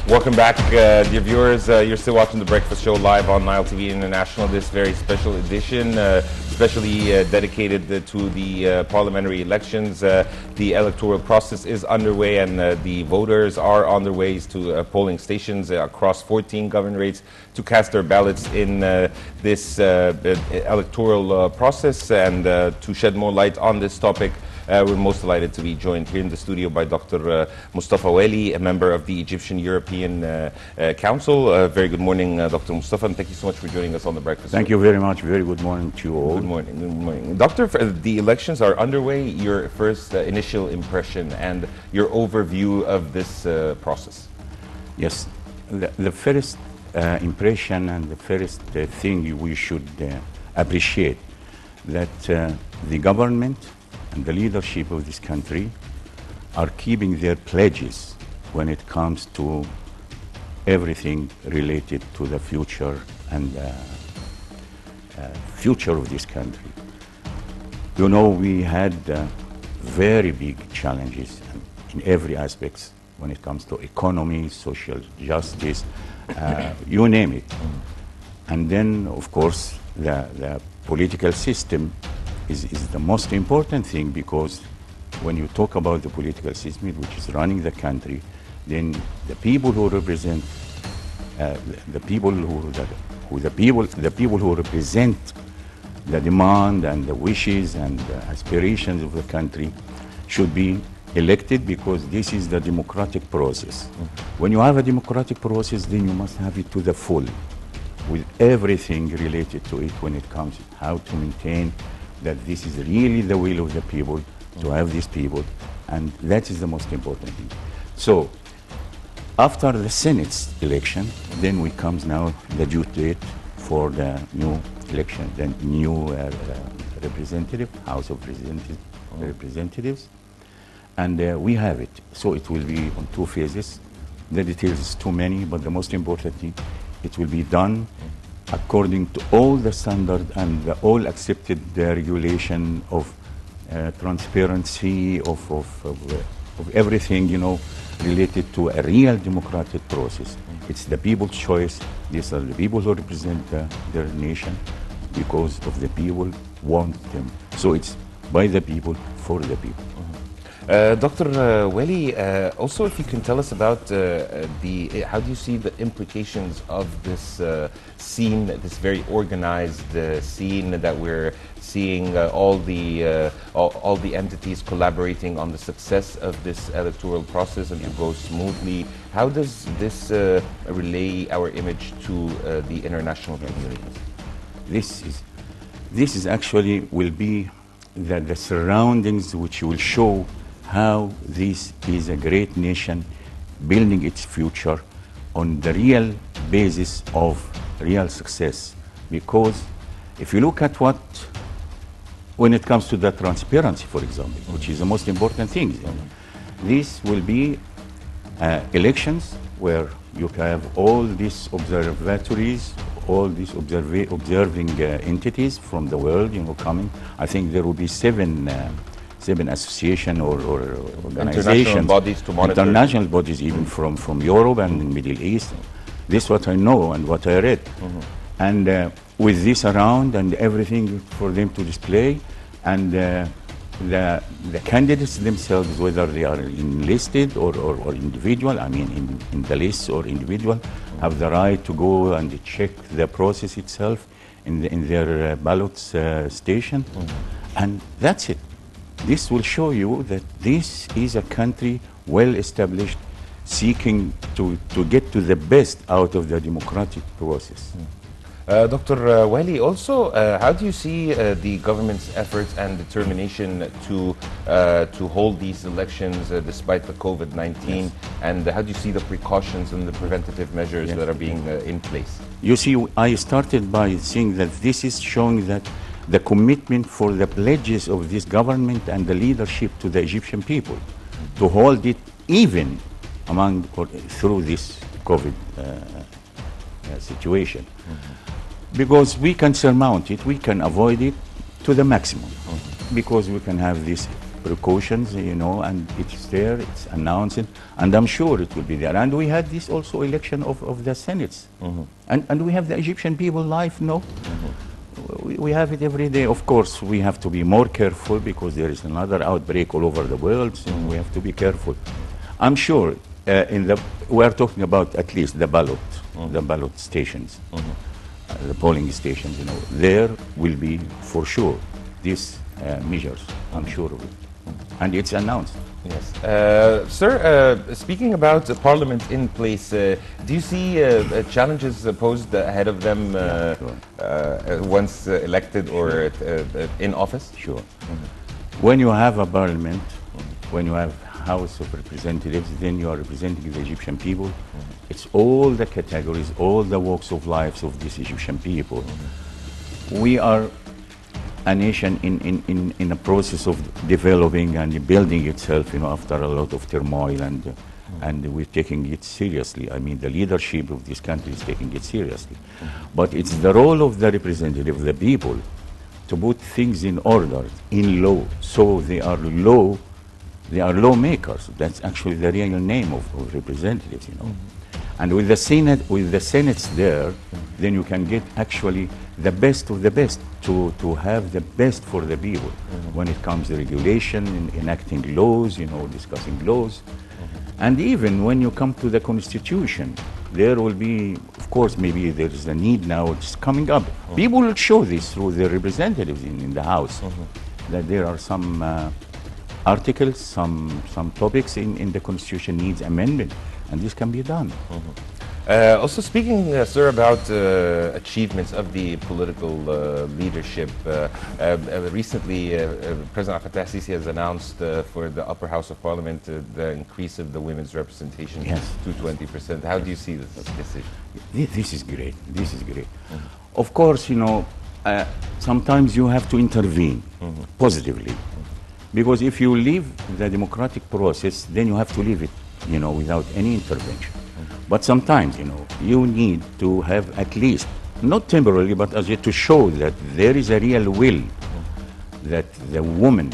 Welcome back, dear viewers. You're still watching The Breakfast Show live on Nile TV International. This very special edition, especially dedicated to the parliamentary elections. The electoral process is underway, and the voters are on their ways to polling stations across 14 governorates to cast their ballots in this electoral process. And to shed more light on this topic, we're most delighted to be joined here in the studio by Dr. Mostafa Wali, a member of the Egyptian European Council. Very good morning, Dr. Mostafa, and thank you so much for joining us on The Breakfast Thank you very much. Very good morning to you all. Good morning. Good morning. Doctor, the elections are underway. Your first initial impression and your overview of this process. Yes, the first impression and the first thing we should appreciate that the government and the leadership of this country are keeping their pledges when it comes to everything related to the future and future of this country. You know, we had very big challenges in every aspect when it comes to economy, social justice, you name it. And then, of course, the political system is the most important thing, because when you talk about the political system which is running the country, then the people who represent the people who represent the demand and the wishes and the aspirations of the country should be elected, because this is the democratic process. When you have a democratic process, then you must have it to the full, with everything related to it when it comes to how to maintain that this is really the will of the people, to have these people, and that is the most important thing. So, after the Senate's election, then we comes now the due date for the new election, the new representative, House of Representatives, and we have it. So it will be on 2 phases. The details is too many, but the most important thing, it will be done according to all the standard and the all accepted regulation of transparency, of everything, you know, related to a real democratic process. It's the people's choice. These are the people who represent their nation, because of the people want them. So it's by the people, for the people. Dr. Wali, also if you can tell us about how do you see the implications of this scene, this very organized scene that we're seeing, all the entities collaborating on the success of this electoral process and to go smoothly. How does this relay our image to the international community? This is actually will be the surroundings which will show how this is a great nation building its future on the real basis of real success. Because if you look at when it comes to the transparency, for example, which is the most important thing, this will be elections where you have all these observatories, all these observing entities from the world, you know, coming. I think there will be seven association or organizations, international bodies to monitor. International bodies, even from Europe and the Middle East. This is what I know and what I read. And with this around and everything for them to display, and the candidates themselves, whether they are enlisted or individual, I mean in the list or individual, have the right to go and check the process itself in their ballot station. And that's it. This will show you that this is a country well established, seeking to get to the best out of the democratic process. Dr. Wali, also, how do you see the government's efforts and determination to hold these elections despite the COVID-19? Yes. And how do you see the precautions and the preventative measures that are being in place? You see, I started by saying that this is showing that the commitment for the pledges of this government and the leadership to the Egyptian people to hold it even among or through this COVID situation. Because we can surmount it, we can avoid it to the maximum, because we can have this precautions, you know, and it's there, it's announced, and I'm sure it will be there. And we had this also election of the Senates. And we have the Egyptian people live, no? We have it every day. Of course, we have to be more careful because there is another outbreak all over the world, so we have to be careful. I'm sure we are talking about at least the ballot stations, the polling stations, you know, there will be for sure these measures, I'm sure of it. And it's announced. Yes. Sir, speaking about the parliament in place, do you see challenges posed ahead of them once elected or in office? Sure. When you have a parliament, when you have House of Representatives, then you are representing the Egyptian people. It's all the categories, all the walks of lives of these Egyptian people. We are a nation in a process of developing and building itself, you know, after a lot of turmoil, and we're taking it seriously. I mean, the leadership of this country is taking it seriously. But it's the role of the representative, the people, to put things in order, in law. So they are lawmakers. That's actually the real name of representatives, you know. And with the Senate, with the Senates there, then you can get actually the best of the best to have the best for the people when it comes to regulation, enacting laws, you know, discussing laws. And even when you come to the Constitution, there will be, of course, maybe there is a need now, it's coming up. People will show this through their representatives in the House, that there are some articles, some topics in the Constitution needs amendment, and this can be done. Also speaking, sir, about achievements of the political leadership, recently President Fattah Sisi has announced for the upper house of parliament the increase of the women's representation to 20%. How do you see this decision? This is great. This is great. Of course, you know, sometimes you have to intervene positively, because if you leave the democratic process, then you have to leave it, you know, without any intervention. But sometimes, you know, you need to have at least, not temporarily, but as yet to show that there is a real will that the woman,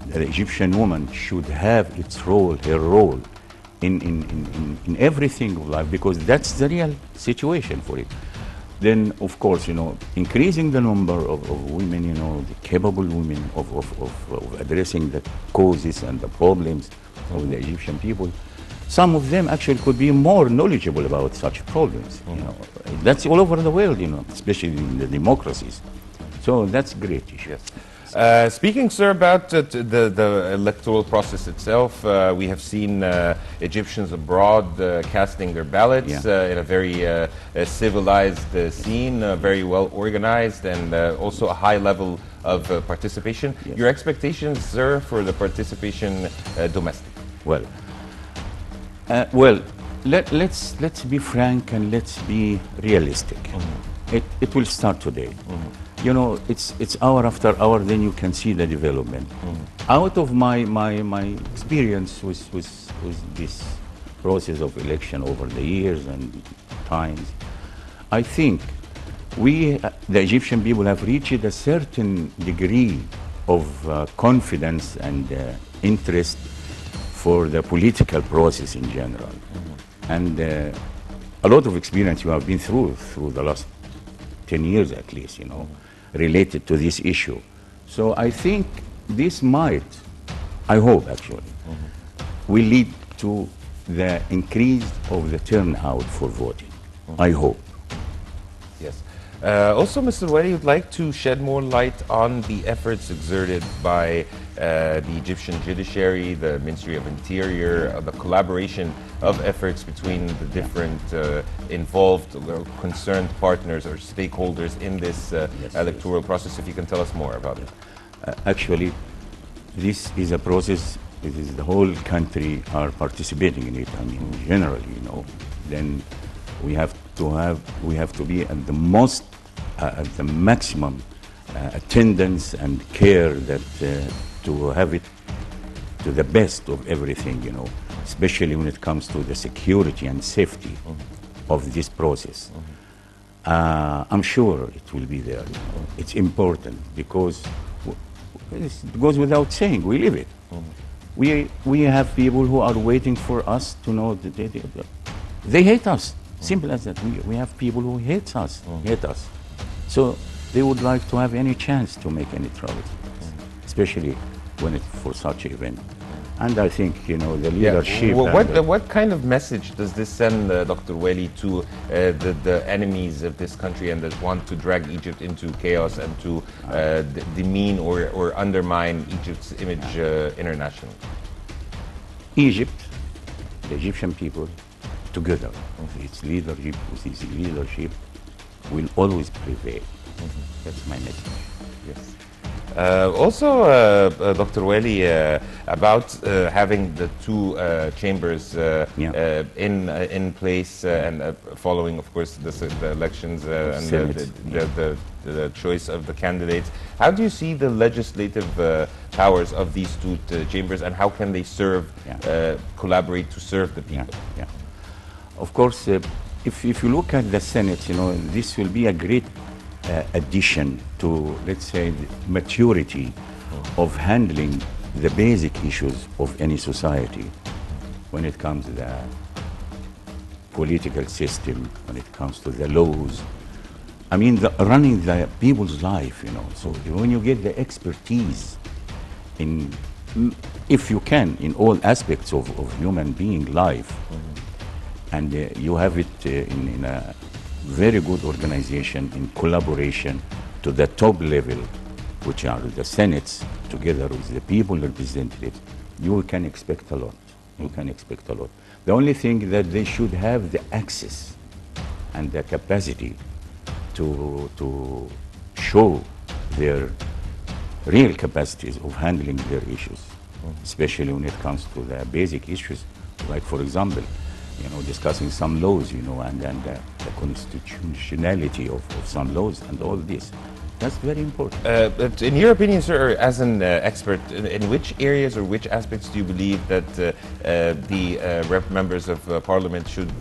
the Egyptian woman, should have its role, her role in everything of life, because that's the real situation for it. Then, of course, you know, increasing the number of women, you know, the capable women of addressing the causes and the problems of the Egyptian people. Some of them actually could be more knowledgeable about such problems. You know, that's all over the world, you know, especially in the democracies. So that's great issue. Yes. Speaking, sir, about the electoral process itself, we have seen Egyptians abroad casting their ballots in a very civilized scene, very well organized, and also a high level of participation. Your expectations, sir, for the participation domestic? Well, let's be frank and let's be realistic. It will start today. You know, it's hour after hour, then you can see the development. Out of my experience with this process of election over the years and times, I think the Egyptian people have reached a certain degree of confidence and interest for the political process in general. And a lot of experience you have been through the last 10 years at least, you know, related to this issue. So I think this might, I hope actually, will lead to the increase of the turnout for voting. I hope. Yes. Also, Mr. Wali, would like to shed more light on the efforts exerted by the Egyptian judiciary, the Ministry of Interior, the collaboration of efforts between the different involved or concerned partners or stakeholders in this electoral process. If you can tell us more about it. Actually, this is a process. It is the whole country are participating in it. I mean, generally, you know, then we have to be at the most, at the maximum attendance and care that to have it to the best of everything, you know, especially when it comes to the security and safety of this process. I'm sure it will be there. You know. It's important because It goes without saying. We live it. We have people who are waiting for us to know that they hate us. Simple as that. We have people who hate us. So they would like to have any chance to make any trouble, especially when it's for such an event. And I think, you know, the leadership... What kind of message does this send, Dr. Wali, to the enemies of this country and that want to drag Egypt into chaos and to demean or undermine Egypt's image internationally? Egypt, the Egyptian people, together with its leadership, will always prevail. That's my message. Yes. Also, Dr. Wali, about having the two chambers in place and following, of course, the elections and the choice of the candidates. How do you see the legislative powers of these two chambers, and how can they serve, collaborate to serve the people? Of course, if you look at the Senate, you know, this will be a great addition to, let's say, the maturity of handling the basic issues of any society when it comes to the political system, when it comes to the laws. I mean, running the people's life, you know. So when you get the expertise in, if you can, in all aspects of human being life, and you have it in a very good organization in collaboration to the top level, which are the senates, together with the people representatives, you can expect a lot. You can expect a lot. The only thing that they should have the access and the capacity to show their real capacities of handling their issues, especially when it comes to the basic issues, like, for example, you know, discussing some laws, you know, and the constitutionality of some laws and all this. That's very important. In your opinion, sir, as an expert, in which areas or which aspects do you believe that the members of parliament should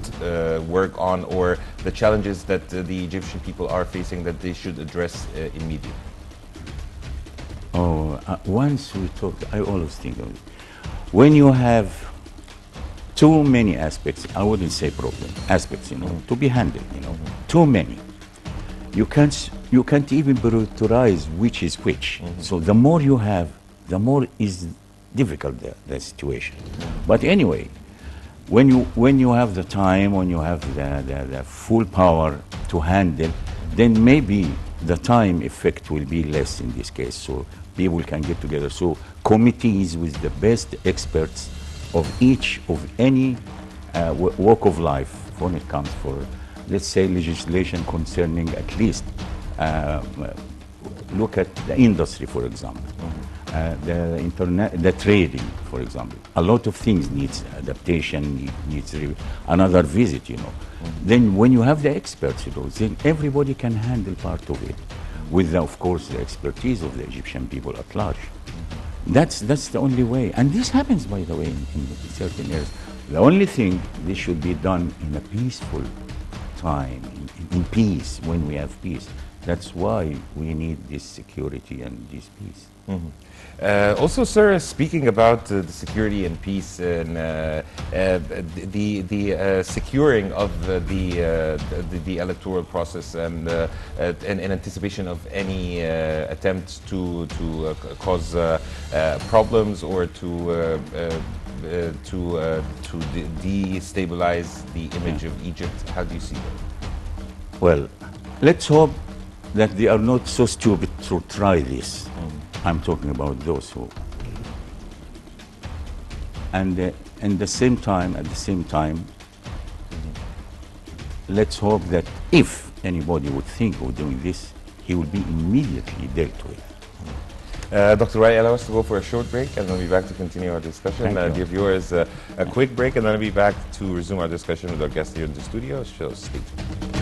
work on, or the challenges that the Egyptian people are facing that they should address immediately? Once we talked, I always think of it. When you have too many aspects, I wouldn't say problem, aspects, you know, to be handled, you know, too many. You can't even prioritize which is which. So the more you have, the more is difficult the situation. But anyway, when you have the time, when you have the full power to handle, then maybe the time effect will be less in this case. So people can get together. So committees with the best experts of each of any walk of life when it comes for, let's say, legislation concerning at least look at the industry, for example, the internet, the trading, for example. A lot of things needs adaptation, needs another visit, you know. Then when you have the experts, you know, then everybody can handle part of it with, of course, the expertise of the Egyptian people at large. That's the only way. And this happens, by the way, in certain areas. The only thing, this should be done in a peaceful time, in peace, when we have peace. That's why we need this security and this peace. Also, sir, speaking about the security and peace and the securing of the electoral process and in anticipation of any attempts to cause problems or to destabilize the image of Egypt, how do you see that? Well, let's hope that they are not so stupid to try this. I'm talking about those who, and at the same time, let's hope that if anybody would think of doing this, he will be immediately dealt with. Dr. Wali, allow us to go for a short break, and then we'll be back to continue our discussion. Dear viewers, a quick break, and then we'll be back to resume our discussion with our guest here in the studio. So stay tuned.